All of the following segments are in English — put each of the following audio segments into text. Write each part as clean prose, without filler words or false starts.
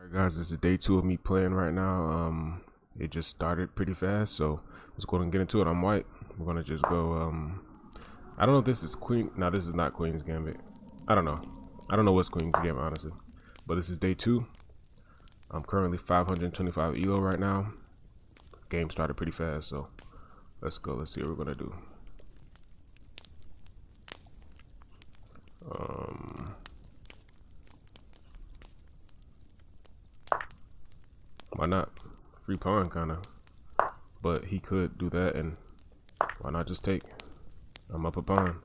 Alright guys, this is day 2 of me playing right now. It just started pretty fast, so let's go and get into it. I'm white. We're gonna just go, I don't know if this is Queen. No, this is not Queen's Gambit. I don't know. I don't know what's Queen's Gambit, honestly. But this is day 2. I'm currently 525 elo right now. Game started pretty fast, so let's go. Let's see what we're gonna do. Why not? Free pawn, kinda. But he could do that, and why not just take? I'm up a pawn.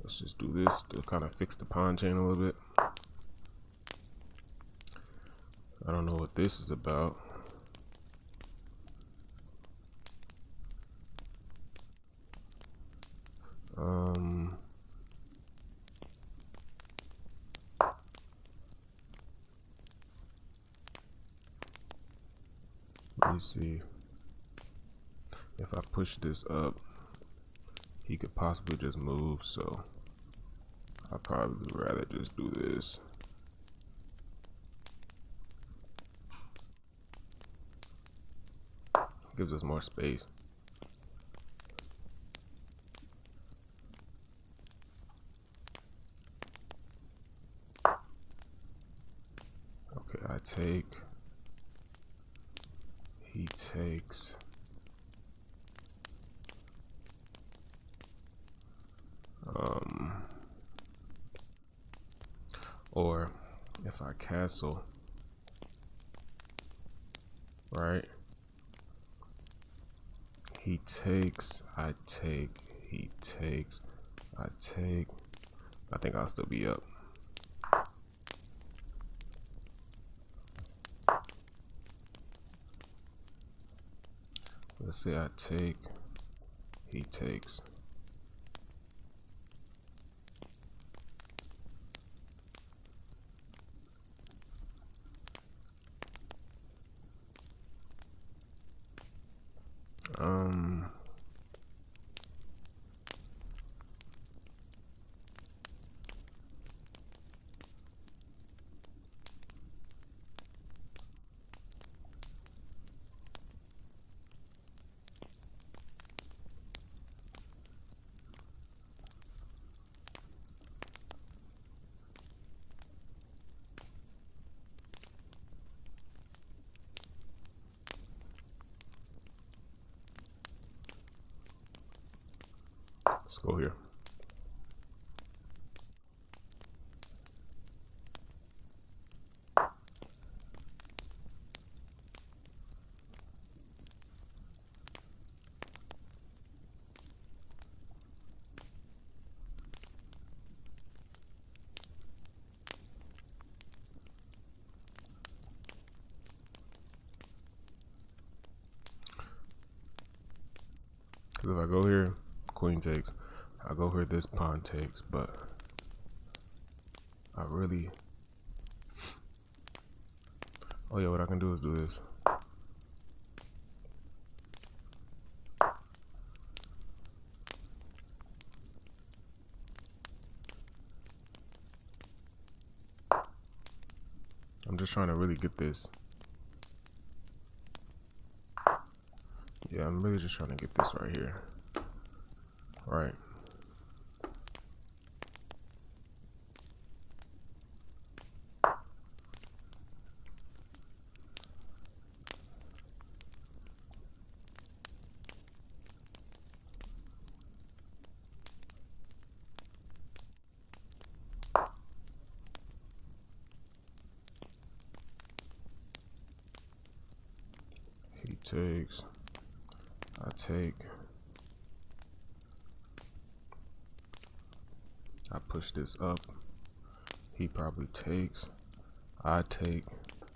Let's just do this to kind of fix the pawn chain a little bit. I don't know what this is about. Let me see. If I push this up, he could possibly just move, so I'd probably rather just do this. Gives us more space. Okay, I take. He takes. Or if I castle, right? He takes, I take, he takes, I take. I think I'll still be up. Let's say I take, he takes. Let's go here. Because if I go here, queen takes. I go here, this pawn takes, but I really. Oh yeah, what I can do is do this. I'm just trying to really get this. Yeah, I'm really just trying to get this right here. Right. He takes. I take. I push this up. He probably takes. I take.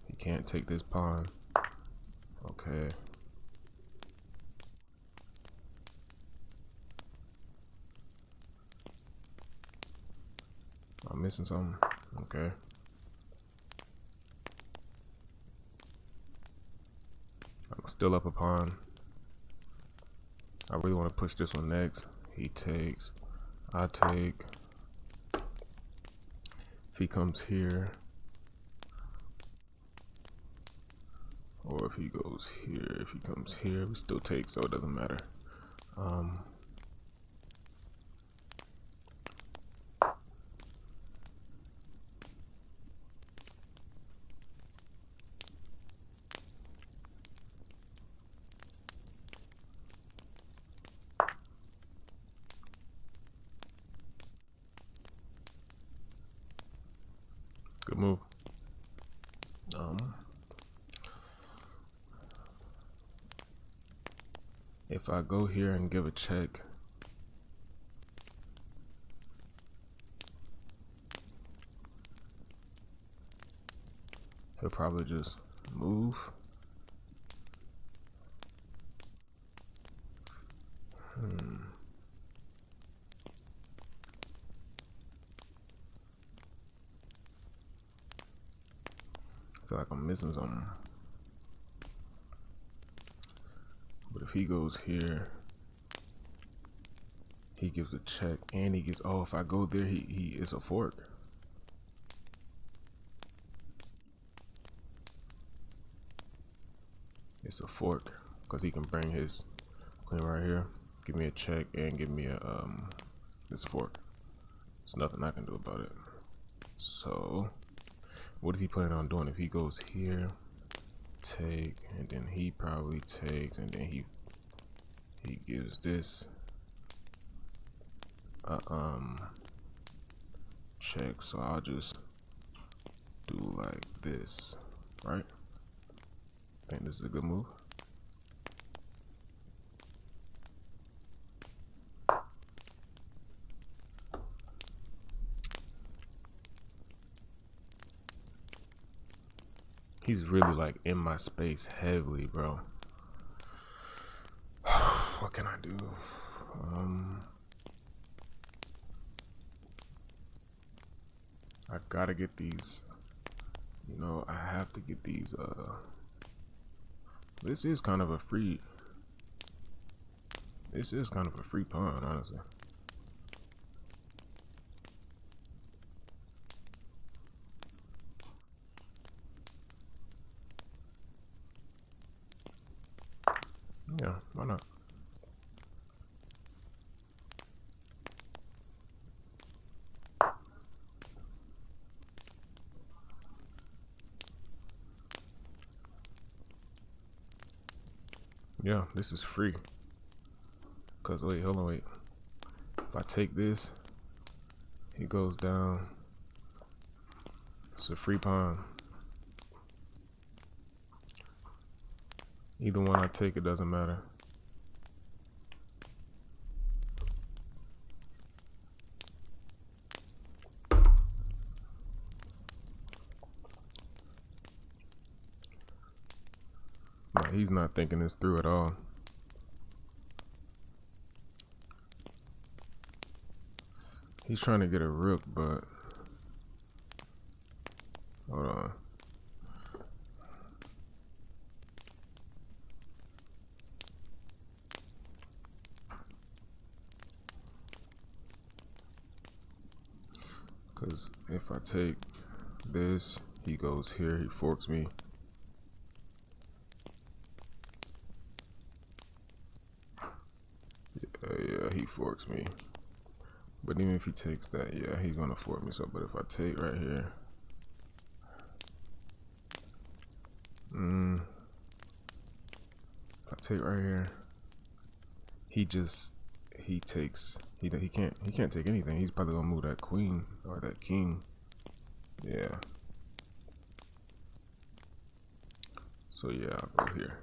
He can't take this pawn. Okay. I'm missing something. Okay. I'm still up a pawn. I really want to push this one next. He takes. I take. he comes here, or if he goes here, if he comes here, we still take, so it doesn't matter. Good move. If I go here and give a check, he'll probably just move. I feel like I'm missing something. But if he goes here, he gives a check and he gets, oh, if I go there, he is a fork. It's a fork because he can bring his queen right here, give me a check and give me a it's a fork. There's nothing I can do about it. So what is he planning on doing? If he goes here, take, and then he probably takes, and then he gives this check. So I'll just do like this, right? I think this is a good move. He's really like in my space heavily, bro. What can I do? I gotta get these, you know, I have to get these, this is kind of a free pawn, honestly. Yeah, why not? Yeah, this is free. Cause wait, hold on, wait. If I take this, he goes down. It's a free pawn. Either one I take, it doesn't matter. No, he's not thinking this through at all. He's trying to get a rook, but hold on. Because if I take this, he goes here, he forks me. Yeah, he forks me. But even if he takes that, yeah, he's gonna fork me. So, but if I take right here, if I take right here, he takes. He can't take anything. He's probably gonna move that queen or that king. Yeah. So yeah, I'll go here.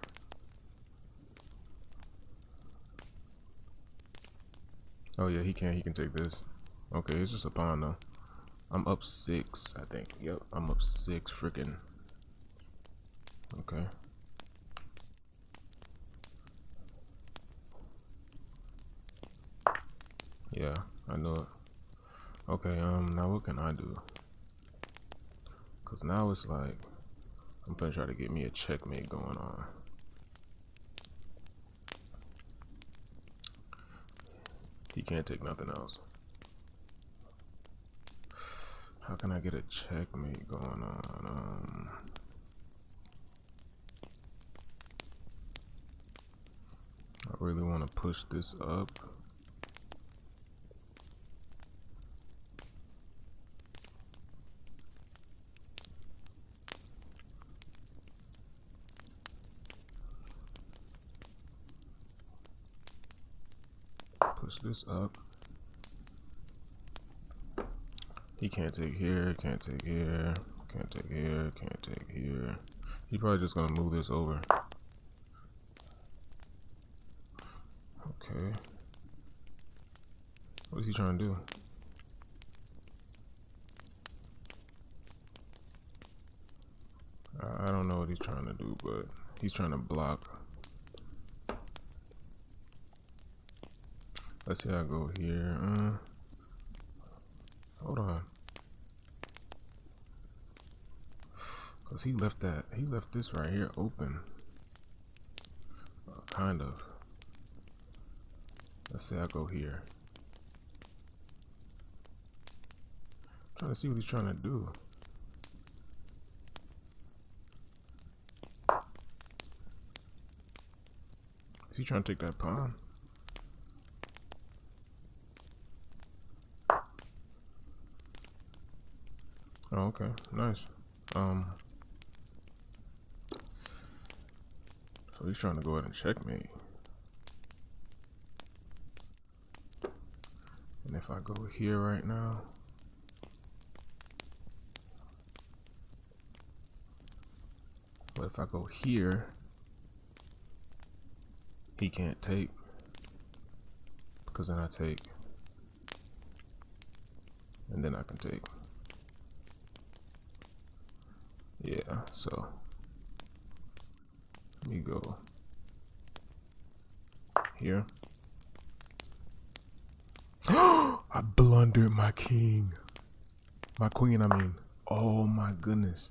Oh yeah, he can take this. Okay, it's just a pawn though. I'm up 6, I think. Yep, I'm up 6 freaking. Okay. Yeah, I know it. Okay, now what can I do? Cause now it's like I'm gonna try to get me a checkmate going on. He can't take nothing else. How can I get a checkmate going on? I really want to push this up. Push this up. He can't take here, can't take here, can't take here, can't take here. He's probably just gonna move this over. Okay. What is he trying to do? I don't know what he's trying to do, but he's trying to block. Let's see how I go here. Hold on. Cause he left this right here open. Kind of. Let's say I go here. I'm trying to see what he's trying to do. Is he trying to take that pawn? Oh, okay, nice. So he's trying to go ahead and checkmate. And if I go here right now, but if I go here, he can't take, because then I take, and then I can take. Yeah, so let me go here. I blundered my king. My queen, I mean. Oh my goodness.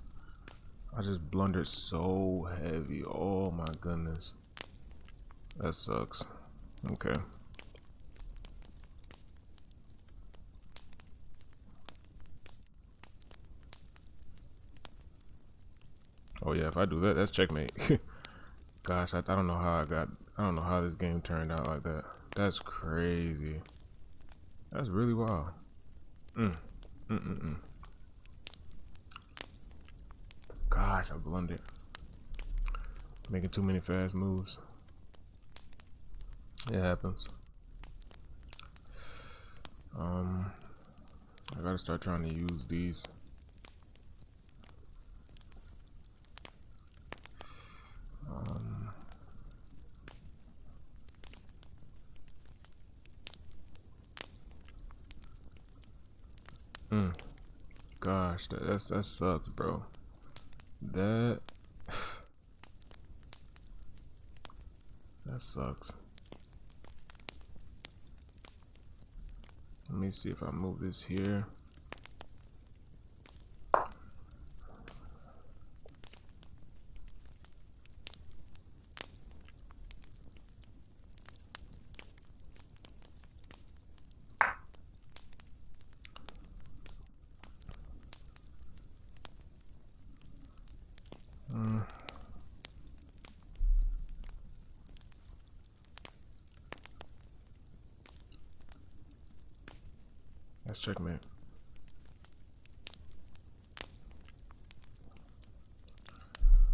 I just blundered so heavy. Oh my goodness. That sucks. Okay. Oh yeah, if I do that, that's checkmate. Gosh, I don't know how I don't know how this game turned out like that. That's crazy. That's really wild. Gosh, I blundered. Making too many fast moves. It happens. I gotta start trying to use these. Gosh, that sucks, bro. That sucks. Let me see if I move this here. That's checkmate.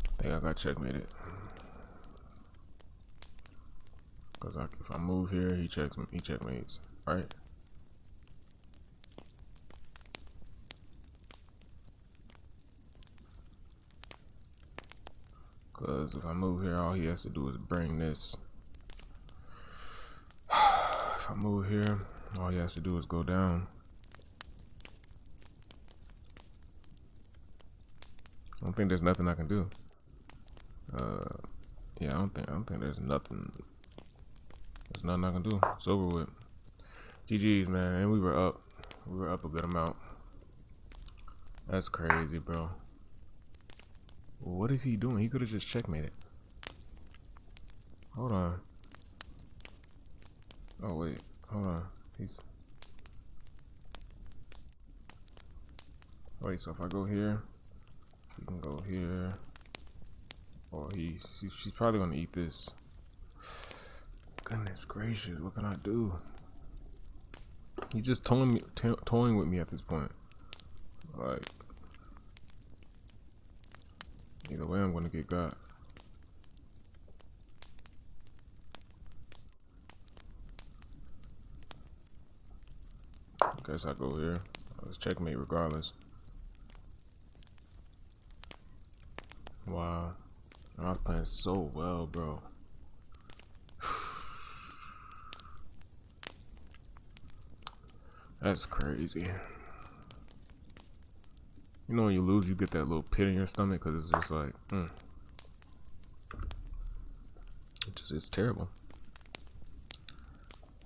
I think I got checkmated. Cause if I move here, he checkmates, right? Cause if I move here, all he has to do is bring this. If I move here, all he has to do is go down. I don't think there's nothing I can do. Yeah, I don't think there's nothing. There's nothing I can do. It's over with. GG's, man. And we were up a good amount. That's crazy, bro. What is he doing? He could have just checkmated. Hold on. Oh wait, hold on. Wait, so if I go here, he can go here. Or she's probably gonna eat this. Goodness gracious, what can I do? He's just toying with me at this point. Like, either way, I'm gonna get got. Guess I go here. Let's checkmate regardless. Wow, I was playing so well, bro. That's crazy. You know when you lose, you get that little pit in your stomach because it's just like, it's terrible.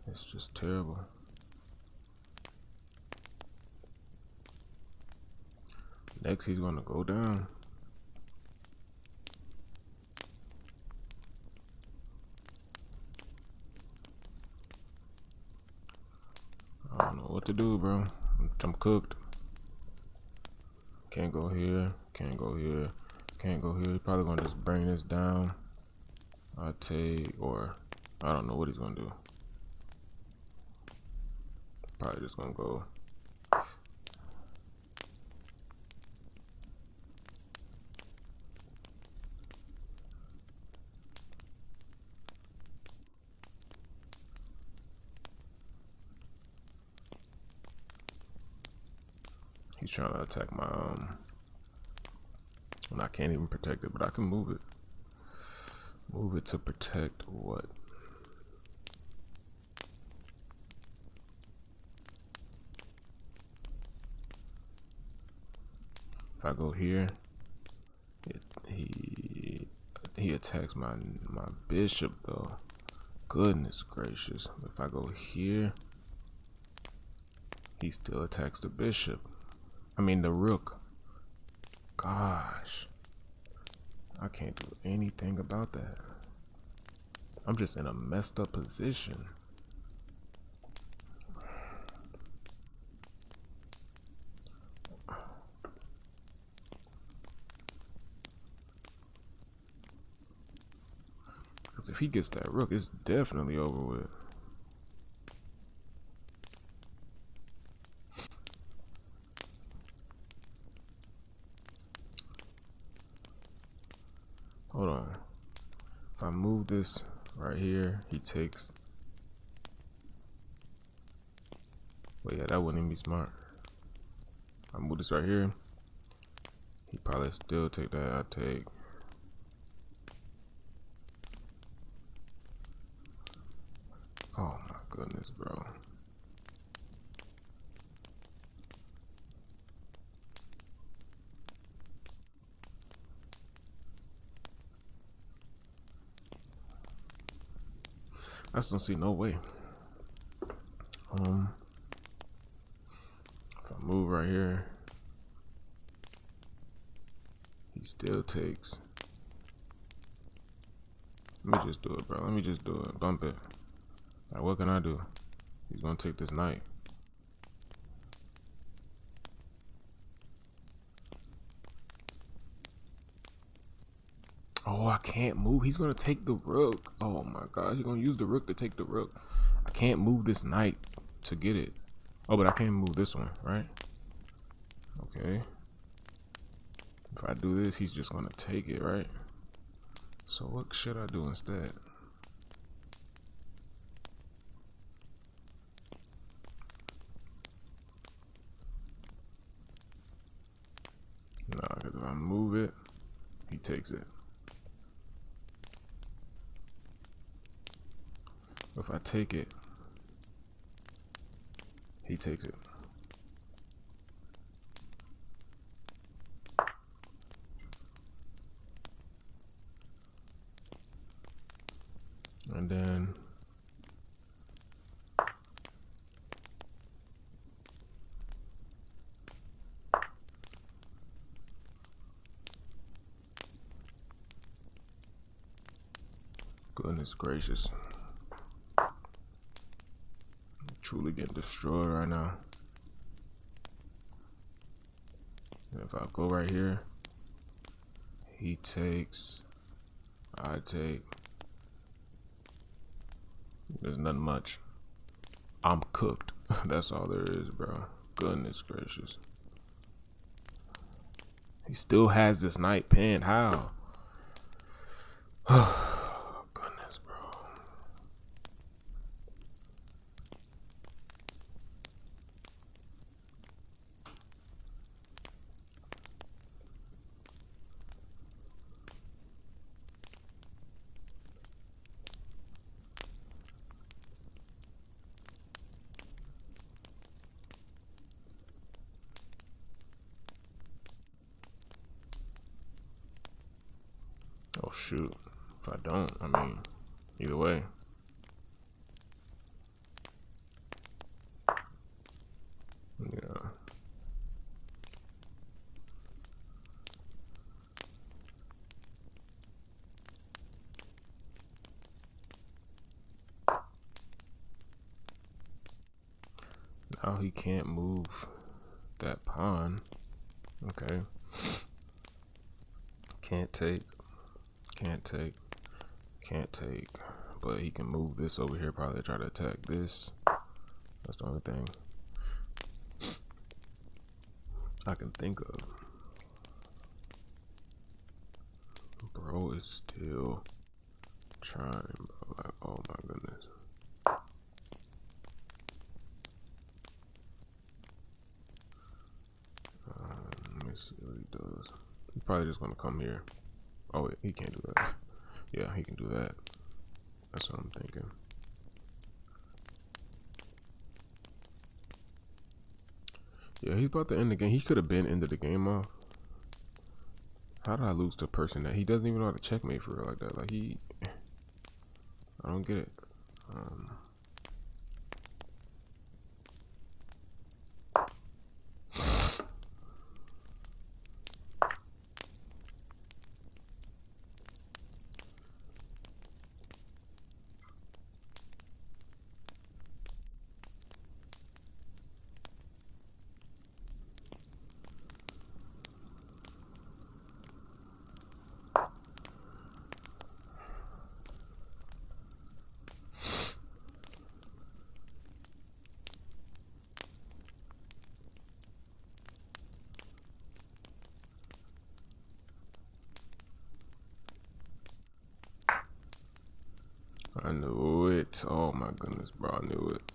It's just terrible. Next, he's gonna go down. I don't know what to do, bro. I'm cooked. Can't go here. Can't go here. Can't go here. He's probably gonna just bring this down. I'll take, or I don't know what he's gonna do. Probably just gonna go. He's trying to attack my and I can't even protect it, but I can move it. Move it to protect what? If I go here, he attacks my bishop though. Goodness gracious. If I go here, he still attacks the bishop. I mean the rook. Gosh. I can't do anything about that. I'm just in a messed up position. Because if he gets that rook, it's definitely over with. Hold on. If I move this right here, he takes. Wait, yeah, that wouldn't even be smart. I move this right here. He probably still take that. I take. Oh my goodness, bro. I just don't see no way. If I move right here, he still takes. Let me just do it, bro. Let me just do it. Bump it. Like, what can I do? He's gonna take this knight. Oh, I can't move. He's gonna take the rook. Oh my god, he's gonna use the rook to take the rook. I can't move this knight to get it. Oh, but I can move this one, right? Okay. If I do this, he's just gonna take it, right? So what should I do instead? Nah, because if I move it, he takes it. If I take it, he takes it. And then goodness gracious. Truly getting destroyed right now. If I go right here, he takes, I take. There's nothing much. I'm cooked. That's all there is, bro. Goodness gracious. He still has this knight pinned. How? Goodness, bro. Oh shoot. If I don't, I mean, either way. Yeah. Now he can't move that pawn. Okay. Can't take. Can't take. Can't take. But he can move this over here, probably try to attack this. That's the only thing I can think of. Bro is still trying, bro. Like, oh my goodness. Let me see what he does. He's probably just gonna come here. Oh wait, he can't do that. Yeah, he can do that. That's what I'm thinking. Yeah, he's about to end the game. He could have been ended the game off. How did I lose to a person that he doesn't even know how to checkmate for real like that? Like I don't get it. I knew it. Oh my goodness, bro. I knew it.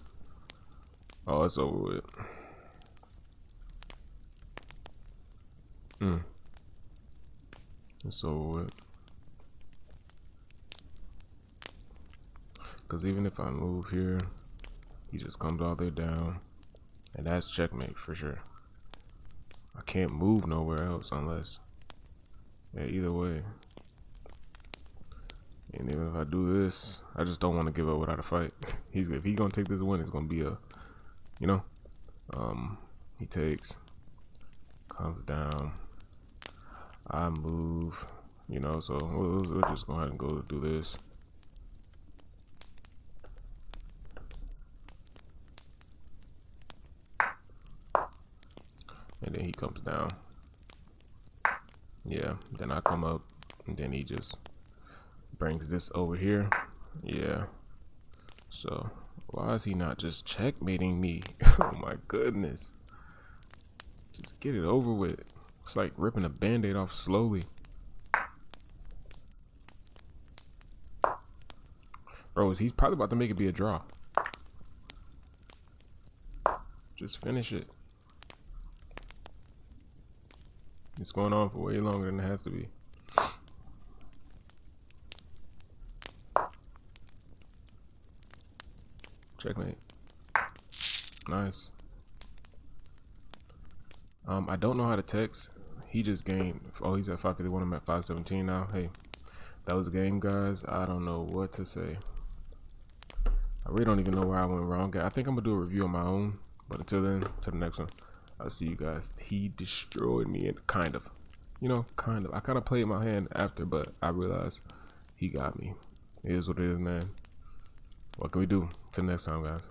Oh, it's over with. It's over with. Because even if I move here, he just comes all the way down. And that's checkmate for sure. I can't move nowhere else unless. Yeah, either way. And even if I do this, I just don't want to give up without a fight. If he's gonna take this win, it's gonna be a, you know, he takes, comes down, I move, you know. So we'll just go ahead and go do this. And then he comes down. Yeah, then I come up, and then he just brings this over here. Yeah. So why is he not just checkmating me? Oh my goodness. Just get it over with. It's like ripping a band-aid off slowly. Bro, he's probably about to make it be a draw. Just finish it. It's going on for way longer than it has to be. Checkmate. Nice. I don't know how to text. He just gained. Oh, he's at 551. I'm at 517 now. Hey, that was the game, guys. I don't know what to say. I really don't even know where I went wrong. I think I'm gonna do a review on my own. But until then, to the next one. I'll see you guys. He destroyed me, and kind of. You know, kind of. I kind of played my hand after, but I realized he got me. It is what it is, man. What can we do? Till next time, guys.